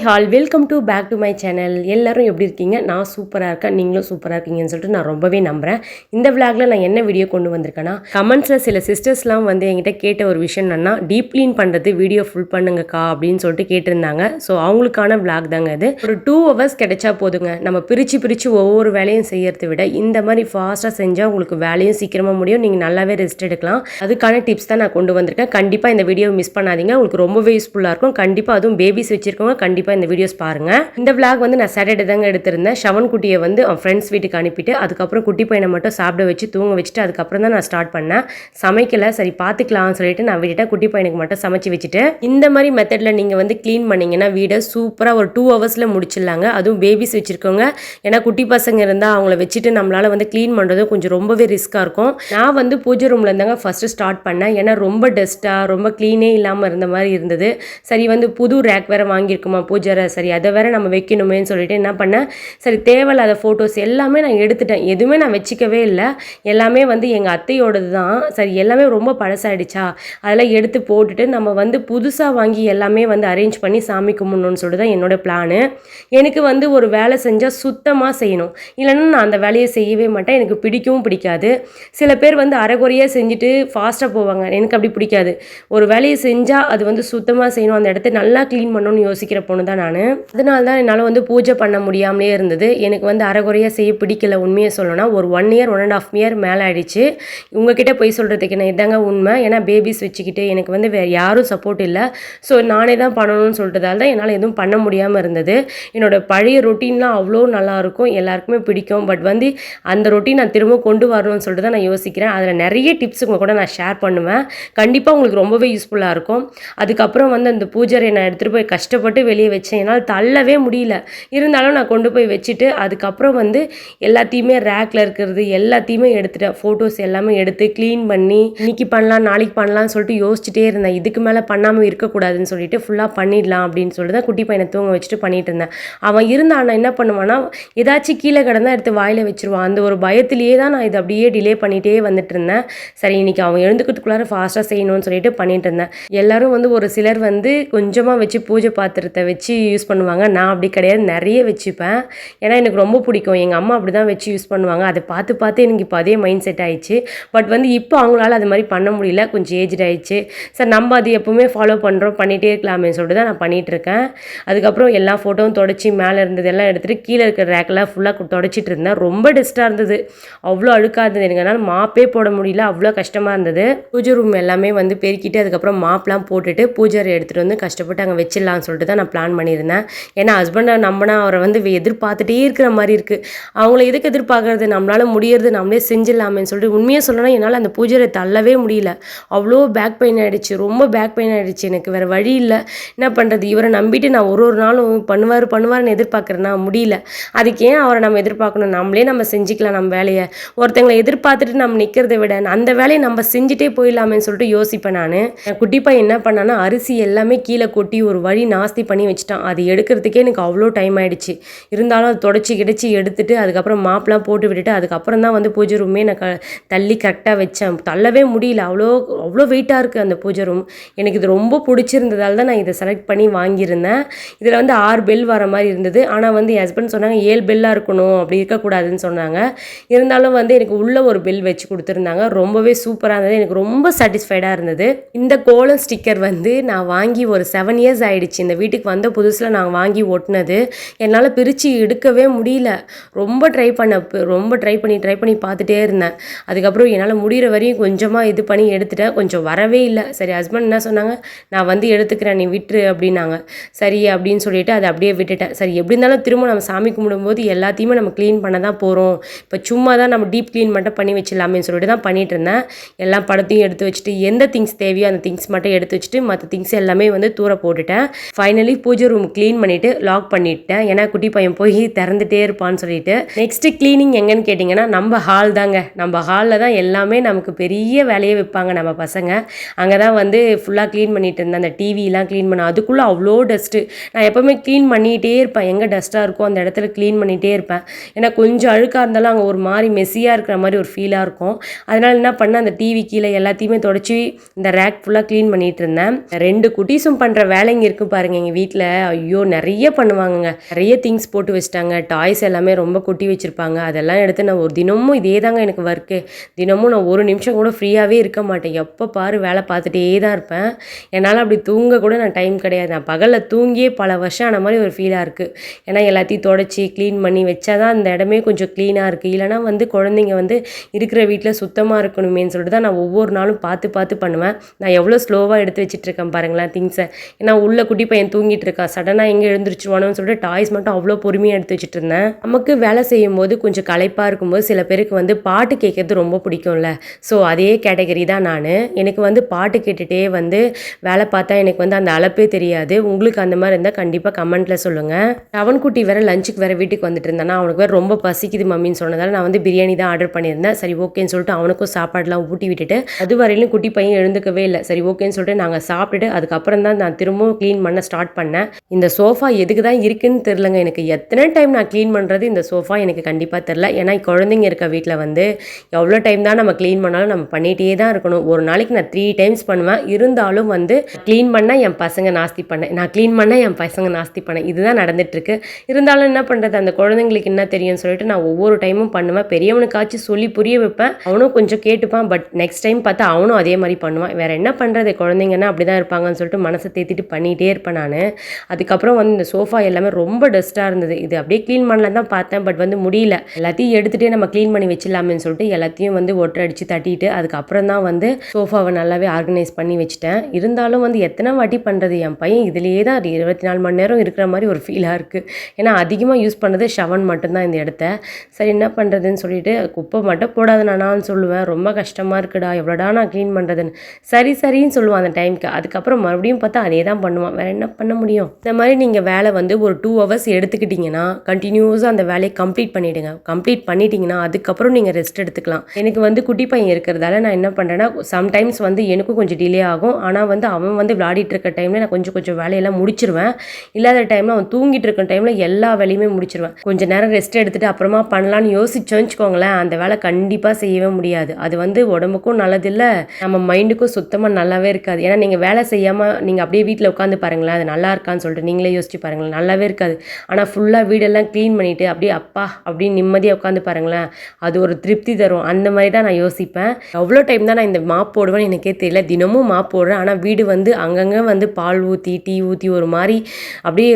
Hall welcome back to my channel. எல்லாரும் எப்படி இருக்கீங்க? நான் சூப்பராக இருக்கேன், நீங்களும் சூப்பராக இருக்கீங்கன்னு சொல்லிட்டு நான் ரொம்பவே நம்புகிறேன். இந்த விளாகில் நான் என்ன வீடியோ கொண்டு வந்திருக்கேன்னா, கமெண்ட்ஸில் சில சிஸ்டர்ஸ்லாம் வந்து என்கிட்ட கேட்ட ஒரு விஷயம் என்னன்னா, டீப் க்ளீன் பண்ணுறது வீடியோ ஃபுல் பண்ணுங்கக்கா அப்படின்னு சொல்லிட்டு கேட்டிருந்தாங்க. ஸோ அவங்களுக்கான விளாக் தாங்க இது. ஒரு 2 hours கிடைச்சா போதுங்க. நம்ம பிரித்து ஒவ்வொரு வேலையும் செய்யறதை விட இந்த மாதிரி ஃபாஸ்ட்டாக செஞ்சால் உங்களுக்கு வேலையும் சீக்கிரமாக முடியும், நீங்கள் நல்லாவே ரெஸ்ட் எடுக்கலாம். அதுக்கான டிப்ஸ் தான் நான் கொண்டு வந்திருக்கேன். கண்டிப்பாக இந்த வீடியோ மிஸ் பண்ணாதீங்க, உங்களுக்கு ரொம்பவே யூஸ்ஃபுல்லாக இருக்கும். கண்டிப்பாக அதுவும் பேபிஸ் வச்சிருக்கவங்க கண்டிப்பாக இந்த வீடியோஸ் பாருங்க. இந்த விளாக் வந்து நான் சாட்டர்டே தாங்க எடுத்திருந்தேன். ஷவன் குட்டியை வந்து அவன் ஃப்ரெண்ட்ஸ் வீட்டுக்கு அனுப்பிட்டு அதுக்கப்புறம் குட்டி பையனை மட்டும் சாப்பிட வச்சு தூங்க வச்சுட்டு அதுக்கப்புறம் தான் நான் ஸ்டார்ட் பண்ணேன். சமைக்கல, சரி பார்த்துக்கலாம்னு சொல்லிட்டு நான் விட்டுட்டேன். குட்டி பையனுக்கு மட்டும் சமைச்சு வச்சுட்டு இந்த மாதிரி மெத்தடில் நீங்கள் வந்து க்ளீன் பண்ணிங்கன்னா வீடை சூப்பராக ஒரு 2 hours முடிச்சிடலாங்க. அதுவும் பேபிஸ் வச்சுருக்கோங்க. ஏன்னா குட்டி பசங்க இருந்தால் அவங்கள வச்சுட்டு நம்மளால் வந்து க்ளீன் பண்ணுறதும் கொஞ்சம் ரொம்பவே ரிஸ்க்காக இருக்கும். நான் வந்து பூஜை ரூமில் இருந்தாங்க ஃபஸ்ட்டு ஸ்டார்ட் பண்ணேன். ஏன்னா ரொம்ப டஸ்ட்டாக ரொம்ப க்ளீனே இல்லாமல் இருந்த மாதிரி இருந்தது. சரி வந்து புது ரேக் வேறு வாங்கியிருக்குமா பூஜை, சரி அதை வேறு நம்ம வைக்கணுமேன்னு சொல்லிட்டு என்ன பண்ணேன், சரி தேவையில்லாத ஃபோட்டோஸ் எல்லாமே நான் எடுத்துட்டேன். எதுவுமே நான் வச்சிக்கவே இல்லை. எல்லாமே வந்து எங்கள் அத்தையோடது தான். சரி எல்லாமே ரொம்ப பழசாயிடுச்சா அதெல்லாம் எடுத்து போட்டுட்டு நம்ம வந்து புதுசாக வாங்கி எல்லாமே வந்து அரேஞ்ச் பண்ணி சாமி கும்பிடணும்னு சொல்லிட்டு தான் என்னோடய பிளானு. எனக்கு வந்து ஒரு வேலை செஞ்சால் சுத்தமாக செய்யணும், இல்லைன்னா நான் அந்த வேலையை செய்யவே மாட்டேன். எனக்கு பிடிக்கவும் பிடிக்காது. சில பேர் வந்து அரைகுறையாக செஞ்சுட்டு ஃபாஸ்ட்டாக போவாங்க, எனக்கு அப்படி பிடிக்காது. ஒரு வேலையை செஞ்சால் அது வந்து சுத்தமாக செய்யணும், அந்த இடத்த நல்லா க்ளீன் பண்ணணும்னு யோசிக்கிற பொண்ணு தான் நான். அதனால தான் என்னால் வந்து பூஜை பண்ண முடியாமலே இருந்தது. எனக்கு வந்து அரைகுறையாக செய்ய பிடிக்கல. உண்மையை சொல்லணும்னா ஒரு 1 year 1.5 year மேலே ஆகிடுச்சு. உங்ககிட்ட போய் சொல்கிறதுக்கு நான் இதாங்க உண்மை. ஏன்னா பேபிஸ் வச்சுக்கிட்டு எனக்கு வந்து வேறு யாரும் சப்போர்ட் இல்லை. ஸோ நானே தான் பண்ணணும்னு சொல்லிட்டதால தான் என்னால் எதுவும் பண்ண முடியாமல் இருந்தது. என்னோடய பழைய ரொட்டீன்லாம் அவ்வளோ நல்லாயிருக்கும், எல்லாருக்குமே பிடிக்கும். பட் வந்து அந்த ரொட்டீன் நான் திரும்ப கொண்டு வரணும்னு சொல்லிட்டு தான் நான் யோசிக்கிறேன். அதில் நிறைய டிப்ஸ் உங்கள் கூட நான் ஷேர் பண்ணுவேன். கண்டிப்பாக உங்களுக்கு ரொம்பவே யூஸ்ஃபுல்லாக இருக்கும். அதுக்கப்புறம் வந்து அந்த பூஜையை நான் எடுத்துகிட்டு போய் கஷ்டப்பட்டு வெளியே வச்சேன். என்னால் தள்ளவே முடியல. இருந்தாலும் நான் கொண்டு போய் வச்சுட்டு அதுக்கப்புறம் வந்து எல்லாத்தையுமே ரேக்கில் இருக்கிறது எல்லாத்தையுமே எடுத்துட்டேன். ஃபோட்டோஸ் எல்லாமே எடுத்து க்ளீன் பண்ணி இன்னைக்கு பண்ணலாம் நாளைக்கு பண்ணலாம்னு சொல்லிட்டு யோசிச்சுட்டே இருந்தேன். இதுக்கு மேலே பண்ணாமல் இருக்கக்கூடாதுன்னு சொல்லிட்டு ஃபுல்லாக பண்ணிடலாம் அப்படின்னு சொல்லிட்டு தான் குட்டி பையனை தூங்க வச்சுட்டு பண்ணிட்டு இருந்தேன். அவன் இருந்தான் என்ன பண்ணுவான்னா ஏதாச்சும் கீழே கிடந்தா எடுத்து வாயில் வச்சுருவான். அந்த ஒரு பயத்திலேயே தான் நான் இதை அப்படியே டிலே பண்ணிகிட்டே வந்துட்டு இருந்தேன். சரி இன்னைக்கு அவன் எழுந்துக்கிறதுக்குள்ளார ஃபாஸ்ட்டாக செய்யணும்னு சொல்லிட்டு பண்ணிட்டு இருந்தேன். எல்லாரும் வந்து ஒரு சிலர் வந்து கொஞ்சமாக வச்சு பூஜை பாத்திரத்தை வச்சு யூஸ் பண்ணுவாங்க. நான் அப்படி கிடையாது, நிறைய வச்சுப்பேன். ஏன்னா எனக்கு ரொம்ப பிடிக்கும். எங்கள் அம்மா அப்படி தான் வச்சு யூஸ் பண்ணுவாங்க. அதை பார்த்து எனக்கு இப்போ அதே மைண்ட் செட் ஆயிடுச்சு. பட் வந்து இப்போ அவங்களால அது மாதிரி பண்ண முடியல, கொஞ்சம் ஏஜ்ட் ஆயிடுச்சு. சார் நம்ம அது எப்போவுமே ஃபாலோ பண்ணுறோம், பண்ணிகிட்டே இருக்கலாமே சொல்லிட்டு தான் நான் பண்ணிகிட்ருக்கேன். அதுக்கப்புறம் எல்லா ஃபோட்டோவும் தொடச்சி மேலே இருந்ததெல்லாம் எடுத்துகிட்டு கீழே இருக்கிற ரேக்கெல்லாம் ஃபுல்லாக தொடச்சிட்டு இருந்தேன். ரொம்ப டஸ்ட்டாக இருந்தது, அவ்வளோ அழுக்காக இருந்தது. எனக்கு அதனால் மாப்பே போட முடியல, அவ்வளோ கஷ்டமாக இருந்தது. பூஜை ரூம் எல்லாமே வந்து பெருக்கிட்டு அதுக்கப்புறம் மாப்லாம் போட்டுட்டு பூஜை எடுத்துகிட்டு வந்து கஷ்டப்பட்டு அங்கே வச்சிடலாம்னு சொல்லிட்டு தான் நான் பிளான் பண்ணியிருந்தேன். ஏன்னா ஹஸ்பண்டை நம்பினா அவரை வந்து எதிர்பார்த்துட்டே இருக்கிற மாதிரி இருக்குது. அவங்கள எதுக்கு எதிர்பார்க்கறது, நம்மளால் முடியறது நம்மளே செஞ்சிடலாமேன்னு சொல்லிட்டு உண்மையாக சொல்லணும்னா என்னால் அந்த பூஜையை தள்ளவே முடியல. அவ்வளோ பேக் பெயின் ஆகிடுச்சு, ரொம்ப பேக் பெயின் ஆகிடுச்சு. எனக்கு வேறு வழி இல்லை, என்ன பண்ணுறது. இவரை நம்பிட்டு நான் ஒரு நாளும் பண்ணுவார்னு எதிர்பார்க்குறேன்னா முடியல. அதுக்கு ஏன் அவரை நம்ம எதிர்பார்க்கணும், நம்மளே நம்ம செஞ்சுக்கலாம் நம்ம வேலையை. ஒருத்தங்களை எதிர்பார்த்துட்டு நம்ம நிற்கிறத விட அந்த வேலையை நம்ம செஞ்சுட்டே போயிடலாமேன்னு சொல்லிட்டு யோசிப்பேன் நான். குட்டி பையன் என்ன பண்ணான்னா அரிசி எல்லாமே கீழே கொட்டி ஒரு வழி நாஸ்தி பண்ணி வச்சுட்டான். அது எடுக்கிறதுக்கே எனக்கு அவ்வளோ டைம் ஆகிடுச்சு. இருந்தாலும் அது தொடச்சி கிடச்சி எடுத்துட்டு அதுக்கப்புறம் மாப்லாம் போட்டு விட்டுட்டு அதுக்கப்புறம் தான் வந்து பூஜை ரூமே நான் தள்ளி கரெக்டாக வச்சேன். தள்ளவே முடியல, அவ்வளோ வெயிட்டாக இருக்குது அந்த பூஜை ரூம். எனக்கு இது ரொம்ப பிடிச்சிருந்ததால் தான் நான் இதை செலக்ட் பண்ணி வாங்கியிருந்தேன். இதில் வந்து 6 பெல் வர மாதிரி இருந்தது. ஆனால் வந்து என் ஹஸ்பண்ட் சொன்னாங்க 7 பெல்லாக இருக்கணும், அப்படி இருக்கக்கூடாதுன்னு சொன்னாங்க. இருந்தாலும் வந்து எனக்கு உள்ளே ஒரு பெல் வச்சு கொடுத்துருந்தாங்க. ரொம்பவே சூப்பராக இருந்தது, எனக்கு ரொம்ப சாட்டிஸ்ஃபைடாக இருந்தது. இந்த கோலம் ஸ்டிக்கர் வந்து நான் வாங்கி ஒரு 7 years ஆகிடுச்சு. இந்த வீட்டுக்கு வந்த புதுசில் நான் வாங்கி ஒட்டினது. என்னால் பிரித்து எடுக்கவே முடியல. ரொம்ப ட்ரை பண்ணி பார்த்துட்டே இருந்தேன். அதுக்கப்புறம் என்னால் முடிகிற வரையும் கொஞ்சமாக இது பண்ணி எடுத்துட்டேன். கொஞ்சம் வரவே இல்லை. சரி ஹஸ்பண்ட் என்ன சொன்னாங்க, நான் வந்து எடுத்துக்கிறேன் நீ விட்டுரு அப்படின்னாங்க. சரி அப்படின்னு சொல்லிட்டு அதை அப்படியே விட்டுட்டேன். சரி எப்படி இருந்தாலும் திரும்ப நம்ம சாமி கும்பிடும்போது எல்லாத்தையுமே நம்ம க்ளீன் பண்ண தான் போகிறோம். இப்போ சும்மா தான் நம்ம டீப் க்ளீன் மட்டும் பண்ணி வச்சிடலாமேன்னு சொல்லிட்டு தான் பண்ணிட்டு இருந்தேன். எல்லா படத்தையும் எடுத்து வச்சுட்டு எந்த திங்ஸ் தேவையோ அந்த திங்ஸ் மட்டும் எடுத்து வச்சுட்டு மற்ற திங்ஸ் எல்லாமே வந்து தூர போட்டுட்டேன். ஃபைனலி பூஜை ரூம் க்ளீன் பண்ணிவிட்டு லாக் பண்ணிட்டேன். ஏன்னா குட்டி பையன் போய் திறந்துட்டே இருப்பான்னு சொல்லிட்டு. நெக்ஸ்ட்டு க்ளீனிங் எங்கன்னு கேட்டிங்கன்னா நம்ம ஹால் தாங்க. நம்ம ஹாலில் தான் எல்லாமே நமக்கு பெரிய வேலையை வைப்பாங்க நம்ம பசங்க. அங்கே தான் வந்து ஃபுல்லாக க்ளீன் பண்ணிட்டு இருந்தேன். அந்த டிவிலாம் க்ளீன் பண்ண அதுக்குள்ளே அவ்வளோ டஸ்ட்டு. நான் எப்போவுமே க்ளீன் பண்ணிகிட்டே இருப்பேன். எங்கே டஸ்ட்டாக இருக்கோ அந்த இடத்துல க்ளீன் பண்ணிகிட்டே இருப்பேன். ஏன்னா கொஞ்சம் அழுக்காக இருந்தாலும் அங்கே ஒரு மாதிரி மெஸ்ஸியாக இருக்கிற மாதிரி ஒரு ஃபீலாக இருக்கும். அதனால் என்ன பண்ணேன், அந்த டிவி கீழே எல்லாத்தையுமே தொடச்சி இந்த ரேக் ஃபுல்லாக க்ளீன் பண்ணிகிட்டு இருந்தேன். 2 குட்டீஸும் பண்ணுற வேலைங்க இருக்கும் பாருங்கள் எங்கள் வீட்டில். ஐயோ நிறைய பண்ணுவாங்கங்க. நிறைய திங்ஸ் போட்டு வச்சுட்டாங்க. டாய்ஸ் எல்லாமே ரொம்ப கொட்டி வச்சுருப்பாங்க. அதெல்லாம் எடுத்து நான் ஒரு தினமும் இதே தாங்க எனக்கு ஒர்க்கு. தினமும் நான் ஒரு நிமிஷம் கூட ஃப்ரீயாகவே இருக்க மாட்டேன். எப்போ பாரு வேலை பார்த்துட்டே தான் இருப்பேன். என்னால் அப்படி தூங்க கூட நான் டைம் கிடையாது. நான் பகலில் தூங்கியே பல வருஷம் ஆன மாதிரி ஒரு ஃபீலாக இருக்குது. ஏன்னா எல்லாத்தையும் தொடச்சி க்ளீன் பண்ணி வச்சா தான் அந்த இடமே கொஞ்சம் க்ளீனாக இருக்குது. இல்லைனா வந்து குழந்தைங்க வந்து இருக்கிற வீட்டில் சுத்தமாக இருக்கணுமேன்னு சொல்லிட்டு தான் நான் ஒவ்வொரு நாளும் பார்த்து பார்த்து பண்ணுவேன். நான் எவ்வளோ ஸ்லோவாக எடுத்து வச்சிட்ருக்கேன் பாருங்களேன் திங்ஸை. ஏன்னா உள்ள குட்டி பையன் தூங்கிட்டு இருக்கான். சடனாக எங்கே எழுந்திரிச்சிருவானோன்னு சொல்லிட்டு டாய்ஸ் மட்டும் அவ்வளோ பொறுமையாக எடுத்து வச்சுட்டு இருந்தேன். நமக்கு வேலை செய்யும் போது கொஞ்சம் களைப்பாக இருக்கும்போது சில பேருக்கு வந்து பாட்டு கேட்கறது ரொம்ப பிடிக்கும்ல. ஸோ அதே கேட்டகரி தான் நான். எனக்கு வந்து பாட்டு கேட்டுகிட்டே வந்து வேலை பார்த்தா எனக்கு வந்து அந்த அழைப்பே தெரியாது. உங்களுக்கு அந்த மாதிரி இருந்தால் கண்டிப்பாக கமெண்ட்டில் சொல்லுங்கள். அவன்குட்டி வேறு லஞ்சுக்கு வேறு வீட்டுக்கு வந்துட்டு இருந்தானா, அவனுக்கு வேறு ரொம்ப பசிக்குது மம்மின்னு சொன்னதால் நான் வந்து பிரியாணி தான் ஆர்டர் பண்ணியிருந்தேன். சரி ஓகேன்னு சொல்லிட்டு அவனுக்கும் சாப்பாடுலாம் ஊட்டி விட்டுட்டு அது வரையிலும் குட்டி பையன் எழுந்துக்கவே இல்லை. சரி ஓகேன்னு சொல்லிட்டு நாங்கள் சாப்பிட்டுட்டு அதுக்கப்புறம் தான் நான் திரும்பவும் க்ளீன் பண்ண ஸ்டார்ட் பண்ணேன். இந்த சோஃபா எதுக்கு தான் இருக்குன்னு தெரிலங்க. எனக்கு எத்தனை டைம் நான் க்ளீன் பண்ணுறது இந்த சோஃபா எனக்கு கண்டிப்பாக தெரில. ஏன்னா குழந்தைங்க இருக்க வீட்டில் வந்து எவ்வளோ டைம் தான் நம்ம க்ளீன் பண்ணாலும் நம்ம பண்ணிகிட்டே தான் இருக்கணும். ஒரு நாளைக்கு நான் 3 டைம்ஸ் பண்ணுவேன். இருந்தாலும் வந்து க்ளீன் பண்ணால் என் பசங்க நாஸ்தி பண்ணேன், நான் க்ளீன் பண்ணால் என் பசங்க நாஸ்தி பண்ணேன். இதுதான் நடந்துகிட்ருக்கு. இருந்தாலும் என்ன பண்ணுறது, அந்த குழந்தைங்களுக்கு என்ன தெரியும்னு சொல்லிட்டு நான் ஒவ்வொரு டைமும் பண்ணுவேன். பெரியவனுக்காச்சும் சொல்லி புரிய வைப்பேன். அவனும் கொஞ்சம் கேட்டுப்பான். பட் நெக்ஸ்ட் டைம் பார்த்தா அவனும் அதே மாதிரி பண்ணுவான். வேறு என்ன பண்ணுறது, குழந்தைங்கன்னா அப்படி தான் இருப்பாங்கன்னு சொல்லிட்டு மனசை தேத்திட்டு பண்ணிகிட்டே இருப்பேன் நான். அதுக்கப்புறம் வந்து இந்த சோஃபா எல்லாமே ரொம்ப டஸ்ட்டாக இருந்தது. இது அப்படியே க்ளீன் பண்ணலாம் தான் பார்த்தேன். பட் வந்து முடியல. எல்லாத்தையும் எடுத்துகிட்டே நம்ம க்ளீன் பண்ணி வச்சிடலாமேன்னு சொல்லிட்டு எல்லாத்தையும் வந்து ஒட்டை அடித்து தட்டிட்டு அதுக்கப்புறம் தான் வந்து சோஃபாவை நல்லாவே ஆர்கனைஸ் பண்ணி வச்சுட்டேன். இருந்தாலும் வந்து எத்தனை வாட்டி பண்ணுறது, என் பையன் இதுலேயே தான் 24 மணி நேரம் இருக்கிற மாதிரி ஒரு ஃபீலாக இருக்குது. ஏன்னா அதிகமாக யூஸ் பண்ணது ஷவன் மட்டும்தான் இந்த இடத்த. சரி என்ன பண்ணுறதுன்னு சொல்லிட்டு குப்பை மட்டும் போடாது நானான்னு சொல்லுவேன். ரொம்ப கஷ்டமாக இருக்குடா, எவ்வளோடா நான் க்ளீன் பண்ணுறதுன்னு. சரின்னு சொல்லுவான் அந்த டைமுக்கு. அதுக்கப்புறம் மறுபடியும் பார்த்தா அதே தான் பண்ணுவான். வேறு என்ன பண்ண முடியும். இந்த மாதிரி நீங்கள் வேலை வந்து ஒரு 2 ஹவர்ஸ் எடுத்துக்கிட்டிங்கன்னா கண்டினியூஸாக அந்த வேலையை கம்ப்ளீட் பண்ணிவிடுங்க. கம்ப்ளீட் பண்ணிட்டீங்கன்னா அதுக்கப்புறம் நீங்கள் ரெஸ்ட் எடுத்துக்கலாம். எனக்கு வந்து குட்டி பையன் இருக்கிறதால நான் என்ன பண்ணுறேன்னா, சம்டைம்ஸ் வந்து எனக்கும் கொஞ்சம் டிலே ஆகும். ஆனால் வந்து அவன் வந்து விளையாடிட்டு இருக்க டைமில் நான் கொஞ்சம் வேலையெல்லாம் முடிச்சிருவேன். இல்லாத டைமில் அவன் தூங்கிட்டு இருக்க டைமில் எல்லா வேலையுமே முடிச்சிருவேன். கொஞ்சம் நேரம் ரெஸ்ட் எடுத்துகிட்டு அப்புறமா பண்ணலான்னு யோசிச்சோன்னு வச்சுக்கோங்களேன், அந்த வேலை கண்டிப்பாக செய்யவே முடியாது. அது வந்து உடம்புக்கும் நல்லதில்லை, நம்ம மைண்டுக்கும் சுத்தமாக நல்லாவே இருக்காது. ஏன்னா நீங்கள் வேலை செய்யாமல் நீங்கள் அப்படியே வீட்டில் உட்காந்து பாருங்களேன், அது நல்லா இருக்கான்னு சொல்லிட்டு நீங்களே யோசிச்சு பாருங்களேன், நல்லாவே இருக்காது. ஆனால் ஃபுல்லாக வீடெல்லாம் க்ளீன் பண்ணிவிட்டு அப்படியே அப்பா அப்படின்னு நிம்மதியாக உட்காந்து பாருங்களேன், அது ஒரு திருப்தி தரும். அந்த மாதிரி தான் நான் யோசிப்பேன். எவ்வளோ டைம் தான் நான் இந்த மாப் போடுவேன்னு எனக்கே தெரியல. தினமும் மாப் போடுறேன். ஆனால் வீடு வந்து அங்கங்கே வந்து பால் ஊற்றி டீ ஊற்றி ஒரு மாதிரி அப்படியே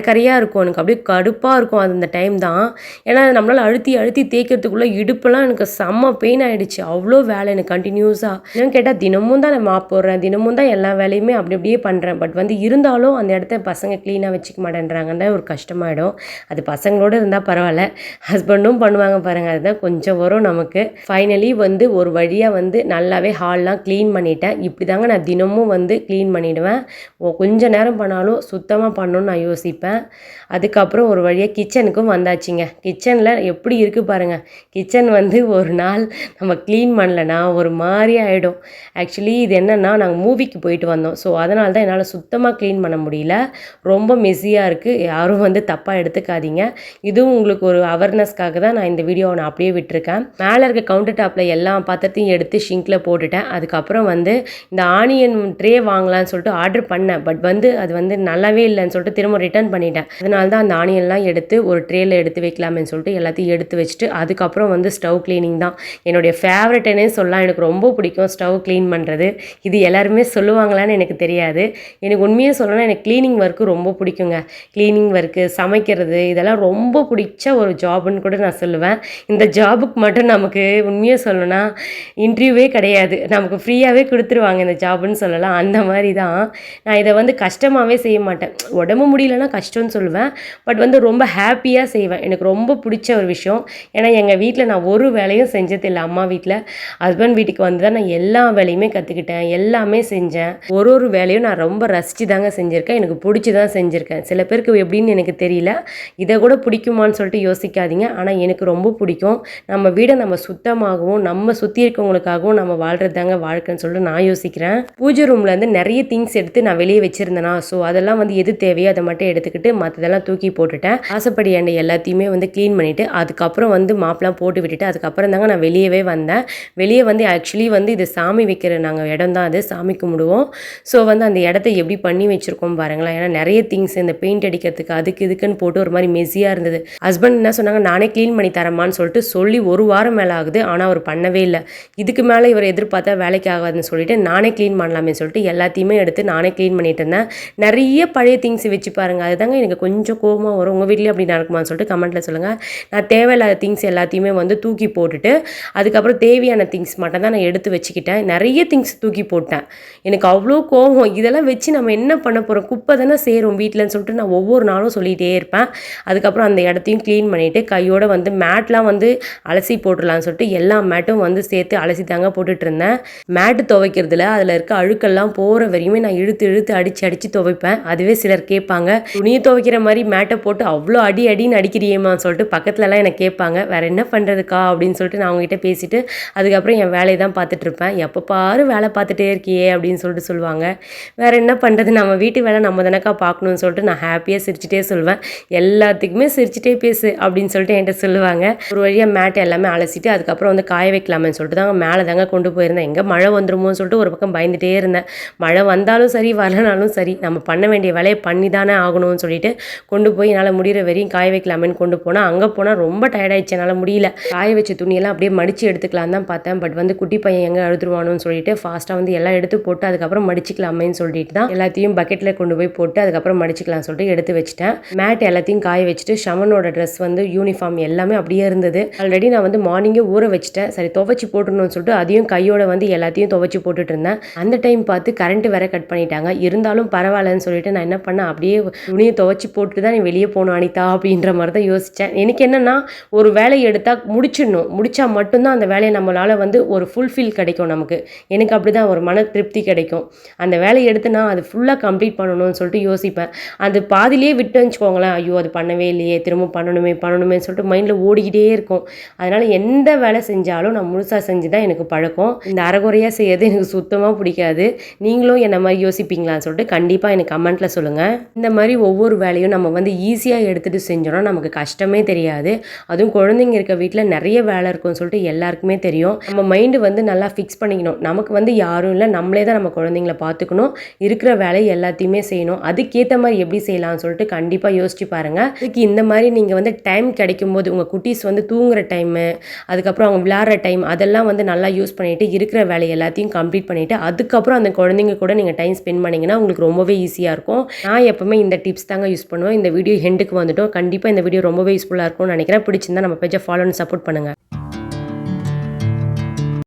கரையாக இருக்கும். எனக்கு அப்படியே கடுப்பாக இருக்கும் அது அந்த டைம் தான். ஏன்னா நம்மளால் அழுத்தி தேய்க்கிறதுக்குள்ளே இடுப்பெல்லாம் எனக்கு செம்ம பெயின் ஆகிடுச்சு. அவ்வளோ வேலை எனக்கு கண்டினியூஸாக. என்னன்னு கேட்டால் தினமும் தான் நான் மாப் போடுறேன், தினமும் தான் எல்லா வேலையுமே அப்படியே பண்ணுறேன். பட் வந்து இருந்தாலும் அந்த இடத்த பசங்க க்ளீனாக வச்சுக்க மாட்டேன்றாங்கன்னு ஒரு கஷ்டமாயிடும். அது பசங்களோடு இருந்தால் பரவாயில்ல, ஹஸ்பண்டும் பண்ணுவாங்க பாருங்கள், அதுதான் கொஞ்சம் வரும் நமக்கு. ஃபைனலி வந்து ஒரு வழியாக வந்து நல்லாவே ஹால்லாம் க்ளீன் பண்ணிட்டேன். இப்படி தாங்க நான் தினமும் வந்து க்ளீன் பண்ணிவிடுவேன். கொஞ்சம் நேரம் பண்ணாலும் சுத்தமாக பண்ணணும்னு நான் யோசிப்பேன். அதுக்கப்புறம் ஒரு வழியாக கிச்சனுக்கும் வந்தாச்சுங்க. கிச்சனில் எப்படி இருக்குது பாருங்கள். கிச்சன் வந்து ஒரு நாள் நம்ம க்ளீன் பண்ணலன்னா ஒரு மாதிரி ஆகிடும். ஆக்சுவலி இது என்னென்னா, நாங்கள் மூவிக்கு போயிட்டு வந்தோம். ஸோ அதனால தான் என்னால் சுத்தமாக க்ளீன் பண்ண முடியல. ரொம்ப மெஸ்ஸியாக இருக்குது. யாரும் வந்து தப்பாக எடுத்துக்காதீங்க. இதுவும் உங்களுக்கு ஒரு அவேர்னஸ்க்காக தான் நான் இந்த வீடியோவை நான் அப்படியே விட்டுருக்கேன். மேலே இருக்க கவுண்டர் டாப்பில் எல்லா பாத்திரத்தையும் எடுத்து ஷிங்கில் போட்டுட்டேன். அதுக்கப்புறம் வந்து இந்த ஆனியன் ட்ரே வாங்கலான்னு சொல்லிட்டு ஆர்டர் பண்ணேன். பட் வந்து அது வந்து நல்லாவே இல்லைன்னு சொல்லிட்டு திரும்ப ரிட்டர்ன் பண்ணிட்டேன். அதனால தான் அந்த ஆனியன்லாம் எடுத்து ஒரு ட்ரேயில் எடுத்து வைக்கலாமேன்னு சொல்லிட்டு எல்லாத்தையும் எடுத்து வச்சுட்டு அதுக்கப்புறம் வந்து ஸ்டவ் க்ளீனிங் தான் என்னுடைய ஃபேவரட்னே சொல்லலாம். எனக்கு ரொம்ப பிடிக்கும் ஸ்டவ் க்ளீன் பண்ணுறது. இது எல்லாருமே சொல்லுவாங்களான்னு எனக்கு தெரியாது. எனக்கு உண்மையாக சொல்லணும்னா எனக்கு க்ளீனிங் ஒர்க்கு ரொம்ப பிடிக்குங்க. க்ளீனிங் ஒர்க்கு, சமைக்கிறது, இதெல்லாம் ரொம்ப பிடிச்ச ஒரு ஜாப்னு கூட நான் சொல்லுவேன். இந்த ஜாபுக்கு மட்டும் நமக்கு உண்மையாக சொல்லணும்னா இன்டர்வியூவே கிடையாது, நமக்கு ஃப்ரீயாகவே கொடுத்துருவாங்க இந்த ஜாப்னு சொல்லலாம். அந்த மாதிரி தான் நான் இதை வந்து கஷ்டமாகவே செய்ய மாட்டேன். உடம்பு முடியலன்னா கஷ்டம்னு சொல்லுவேன். பட் வந்து ரொம்ப ஹாப்பியாக செய்வேன். எனக்கு ரொம்ப பிடிச்ச ஒரு விஷயம். ஏன்னா எங்கள் வீட்டில் நான் ஒரு வேலையும் செஞ்சதில்லை. அம்மா வீட்டில், ஹஸ்பண்ட் வீட்டுக்கு வந்து தான் நான் எல்லா வேலையுமே கற்றுக்கிட்டேன், எல்லாமே செஞ்சேன். ஒரு வேலையும் நான் ரொம்ப ரசித்து தாங்க செஞ்சுருக்கேன். எனக்கு பிடிச்சி தான் செஞ்சுருக்கேன். சில பேருக்கு எப்படின்னு எனக்கு தெரியல. இதை கூட பிடிக்குமான்னு சொல்லிட்டு யோசிக்காதீங்க. ஆனால் எனக்கு ரொம்ப பிடிக்கும். நம்ம வீடை நம்ம சுத்தமாகவும் நம்ம சுற்றி இருக்கவங்களுக்காகவும் நம்ம வாழ்கிறது தாங்க வாழ்க்கைன்னு சொல்லிட்டு நான் யோசிக்கிறேன். பூஜை ரூம்லேருந்து நிறைய திங்ஸ் எடுத்து நான் வெளியே வச்சுருந்தேனா, ஸோ அதெல்லாம் வந்து எது தேவையோ அதை மட்டும் எடுத்துக்கிட்டு மற்றதெல்லாம் தூக்கி போட்டுட்டேன். ஆசைப்படி எண்ணெய் எல்லாத்தையுமே வந்து க்ளீன் பண்ணிவிட்டு அதுக்கப்புறம் வந்து மாப்லாம் போட்டு விட்டுட்டு அதுக்கப்புறம் தாங்க நான் வெளியவே வந்தேன். வெளியே வந்து ஆக்சுவலி வந்து இது சாமி வைக்கிற நாங்கள் இடம் தான், அது சாமி கும்பிடுவோம். ஸோ வந்து அந்த இடத்த எப்படி பண்ணி வச்சுருக்கோம் பாருங்களேன். ஏன்னா நிறைய திங்ஸ் இந்த பெயிண்ட் அடிக்கிறதுக்கு அதுக்கு இதுக்குன்னு போட்டு ஒரு மாதிரி மெஸ்ஸியாக இருந்தது. ஹஸ்பண்ட் என்ன சொன்னாங்க, நானே க்ளீன் பண்ணி தரமான்னு சொல்லிட்டு சொல்லி 1 வாரம் மேலே ஆகுது. ஆனால் அவர் பண்ணவே இல்லை. இதுக்கு மேலே இவர் எதிர்பார்த்தா வேலைக்கு ஆகாதுன்னு சொல்லிட்டு நானே க்ளீன் பண்ணலாமே சொல்லிட்டு எல்லாத்தையுமே எடுத்து நானே க்ளீன் பண்ணிட்டு இருந்தேன். நிறைய பழைய திங்ஸ் வச்சு பாருங்கள், அதுதாங்க எனக்கு கொஞ்சம் கோபமாக வரும். உங்கள் வீட்லேயும் அப்படி நடக்குமான்னு சொல்லிட்டு கமெண்ட்டில் சொல்லுங்கள். நான் தேவையில்லாத திங்ஸ் எல்லாத்தையுமே வந்து தூக்கி போட்டுட்டு அதுக்கப்புறம் தேவையான திங்ஸ் மட்டும் தான் நான் எடுத்து வச்சுக்கிட்டேன். நிறைய திங்ஸ் தூக்கி போட்டேன். எனக்கு அவ்வளோ கோபம். இதெல்லாம் வச்சு நம்ம என்ன பண்ண போகிறோம், குப்பை தானே சேரும் வீட்டில்னு சொல்லிட்டு நான் ஒவ்வொரு நாளும் சொல்லிகிட்டே இருப்பேன். அதுக்கப்புறம் அந்த இடத்தையும் க்ளீன் பண்ணிவிட்டு கையோடு வந்து மேட்லாம் வந்து அலசி போட்டுடலான்னு சொல்லிட்டு எல்லா மேட்டும் வந்து சேர்த்து அலசி தாங்க போட்டுட்டு இருந்தேன். மேட்டு துவைக்கிறதுல அதில் இருக்க அழுக்கெல்லாம் போகிற வரையுமே நான் இழுத்து இழுத்து அடித்து துவைப்பேன். அதுவே சிலர் கேட்பாங்க, துணியை துவைக்கிற மாதிரி மேட்டை போட்டு அவ்வளோ அடின்னு அடிக்கிறியேம்மான்னு சொல்லிட்டு பக்கத்துலலாம் எனக்கு கேட்பாங்க. வேறு என்ன பண்ணுறதுக்கா அப்படின்னு சொல்லிட்டு நான் அவங்ககிட்ட பேசிட்டு அதுக்கப்புறம் என் வேலையை தான் பார்த்துட்டு இருப்பேன். எப்போ பாரு வேலை பார்த்துட்டே இருக்கியே அப்படின்னு சொல்லிட்டு சொல்லுவாங்க. வேறு என்ன பண்ணுறது, நம்ம வீட்டு வேலை நம்ம தானக்கா பார்க்கணுன்னு சொல்லிட்டு நான் ஹாப்பியாக சிரிச்சிட்டே சொல்லுவேன். எல்லாத்துக்குமே சிரிச்சிட்டே பேசு அப்படின்னு சொல்லிட்டு என்கிட்ட சொல்லுவாங்க. ஒரு வழியாக மேட்டை எல்லாமே அலசிட்டு அதுக்கப்புறம் வந்து காய வைக்கலாமேன்னு சொல்லிட்டு தாங்க மேலே தாங்க கொண்டு போயிருந்தேன். எங்கே மழை வந்துருமோன்னு சொல்லிட்டு ஒரு பக்கம் பயந்துகிட்டே இருந்தேன். மழை வந்தாலும் சரி வரலனாலும் சரி நம்ம பண்ண வேண்டிய வேலையை பண்ணி தானே ஆகணும்னு சொல்லிட்டு கொண்டு போய் என்னால் முடிகிற வரையும் காய வைக்கலாமேன்னு கொண்டு போனால் அங்கே போனால் ரொம்ப டயர்டாயிடுச்சு. என்னால் முடியல. காய வச்ச துணியெல்லாம் அப்படியே மடித்து எடுத்துக்கலாம் தான் பார்த்தேன். பட் வந்து குட்டி பையன் எங்கே அழுதுருவானோன்னு சொல்லிட்டு ஃபாஸ்ட்டாக வந்து எல்லாம் எடுத்து போட்டு அதுக்கப்புறம் மடிச்சிக்கலாமேன்னு சொல்லிட்டு தான் எல்லாத்தையும் பக்கெட்டில் கொண்டு போய் போட்டு அதுக்கப்புறம் மடிச்சிக்கலாம்னு சொல்லிட்டு எடுத்து வச்சுட்டேன். மேட் எல்லாத்தையும் காய வச்சுட்டு ஷமனோட ட்ரெஸ் வந்து யூனிஃபார்ம் எல்லாமே அப்படியே இருந்தது. ஆல்ரெடி நான் வந்து மார்னிங்கே ஊற வச்சுட்டேன். சரி துவைச்சி போட்டுணும்னு சொல்லிட்டு அதையும் கையோட வந்து எல்லாத்தையும் துவைச்சி போட்டுட்டு இருந்தேன். அந்த டைம் பார்த்து கரண்ட் வேற கட் பண்ணிட்டாங்க. இருந்தாலும் பரவாயில்லன்னு சொல்லிட்டு நான் என்ன பண்ணேன், அப்படியே துணியை துவைச்சி போட்டு தான் நீ வெளியே போகணும் அனிதா அப்படின்ற மாதிரி தான் யோசித்தேன். எனக்கு என்னென்னா, ஒரு வேலையை எடுத்தால் முடிச்சிடணும், முடித்தா மட்டும்தான் அந்த வேலையை நம்மளால் வந்து ஒரு ஃபுல்ஃபில் கிடைக்கும் நமக்கு. எனக்கு அப்படி தான் ஒரு மன திருப்தி கிடைக்கும். அந்த வேலையை எடுத்து நான் அது ஃபுல்லாக கம்ப்ளீட் பண்ணணும்னு சொல்லிட்டு யோசிப்பேன். அது பாதிலேயே விட்டு வச்சுக்கோங்களேன், ஐயோ அது பண்ணவே இல்லையே, திரும்ப பண்ணணுமே சொல்லிட்டு மைண்டில் ஓடிக்கிட்டே இருக்கும். அதனால் எந்த வேலை செஞ்சாலும் நான் முழுசாக செஞ்சு தான் எனக்கு பழக்கம். இந்த அரைகுறையாக செய்யறது எனக்கு சுத்தமாக பிடிக்காது. நீங்களும் என்ன மாதிரி யோசிப்பீங்களான்னு சொல்லிட்டு கண்டிப்பாக எனக்கு கமெண்ட்டில் சொல்லுங்கள். இந்த மாதிரி ஒவ்வொரு வேலையும் நம்ம வந்து ஈஸியாக எடுத்துகிட்டு செஞ்சோன்னா நமக்கு கஷ்டமே தெரியாது. அதுவும் குழந்தைங்க இருக்க வீட்டில் நிறைய வேலை இருக்கும்னு சொல்லிட்டு எல்லாருக்குமே தெரியும். நம்ம மைண்டு வந்து நல்லா ஃபிக்ஸ் பண்ணிக்கணும். நமக்கு வந்து யாரும் இல்லை, நம்மளே தான் நம்ம குழந்தைங்கள பார்த்துக்கணும். இருக்கிற வேலை எல்லாத்தையுமே செய்யணும். அதுக்கேற்ற மாதிரி எப்படி செய்யலாம்னு சொல்லிட்டு கண்டிப்பாக யோசிச்சு பாருங்கள். இதுக்கு இந்த மாதிரி நீங்கள் வந்து டைம் கிடைக்கும்போது உங்கள் குட்டீஸ் வந்து தூங்குற டைமு, அதுக்கப்புறம் அவங்க விளையாடுற டைம், அதெல்லாம் வந்து நல்லா யூஸ் பண்ணிவிட்டு இருக்கிற வேலை எல்லாத்தையும் கம்ப்ளீட் பண்ணிவிட்டு அதுக்கப்புறம் அந்த குழந்தைங்க கூட நீங்கள் டைம் ஸ்பெண்ட் பண்ணிங்கன்னா உங்களுக்கு ரொம்பவே ஈஸியாக இருக்கும். நான் எப்பவுமே இந்த டிப்ஸ் தாங்க யூஸ் பண்ணுவேன். இந்த வீடியோ ஹெண்டுக்கு வந்துட்டோம். கண்டிப்பாக இந்த வீடியோ ரொம்பவே யூஸ்ஃபுல்லாக இருக்கும்னு நினைக்கிறேன். பிடிச்சிருந்தா நம்ம பேஜை ஃபாலோ பண்ணி சப்போர்ட் பண்ணுங்கள்.